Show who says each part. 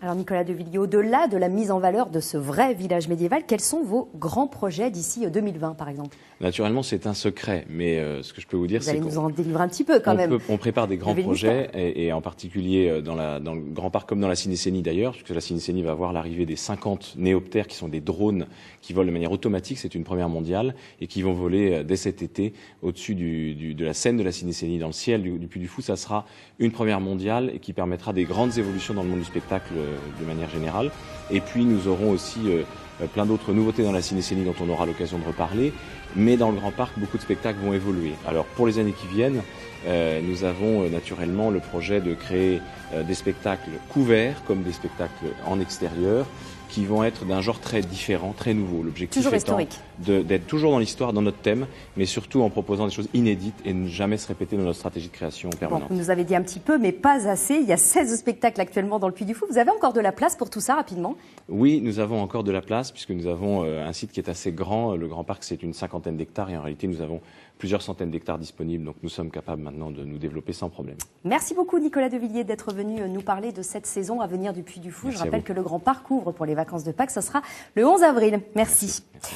Speaker 1: Alors Nicolas Devilliers, au-delà de la mise en valeur de ce vrai village médiéval, quels sont vos grands projets d'ici 2020 par exemple?
Speaker 2: Naturellement, c'est un secret, mais ce que je peux vous dire,
Speaker 1: Vous
Speaker 2: c'est
Speaker 1: allez
Speaker 2: qu'on
Speaker 1: nous en délivrer un petit peu quand même.
Speaker 2: on prépare des grands projets, et en particulier dans le Grand Parc comme dans la Cinécénie d'ailleurs, puisque la Cinécénie va voir l'arrivée des 50 néoptères qui sont des drones qui volent de manière automatique, c'est une première mondiale, et qui vont voler dès cet été au-dessus de la scène de la Cinécénie, dans le ciel du Puy du Fou. Ça sera une première mondiale et qui permettra des grandes évolutions dans le monde du spectacle de manière générale. Et puis nous aurons aussi plein d'autres nouveautés dans la Cinécénie dont on aura l'occasion de reparler. Mais dans le Grand Parc, beaucoup de spectacles vont évoluer. Alors pour les années qui viennent, nous avons naturellement le projet de créer des spectacles couverts comme des spectacles en extérieur qui vont être d'un genre très différent, très nouveau. L'objectif étant d'être toujours dans l'histoire, dans notre thème, mais surtout en proposant des choses inédites et ne jamais se répéter dans notre stratégie de création permanente.
Speaker 1: Bon, vous nous avez dit un petit peu, mais pas assez. Il y a 16 spectacles actuellement dans le Puy du Fou. Vous avez encore de la place pour tout ça rapidement?
Speaker 2: Oui, nous avons encore de la place puisque nous avons un site qui est assez grand. Le Grand Parc, c'est une cinquantaine d'hectares et en réalité, nous avons plusieurs centaines d'hectares disponibles. Donc nous sommes capables maintenant de nous développer sans problème. Merci
Speaker 1: beaucoup Nicolas Devilliers d'être venu nous parler de cette saison à venir du Puy du Fou. Je rappelle que le Grand Parc ouvre pour les vacances de Pâques. Ce sera le 11 avril. Merci.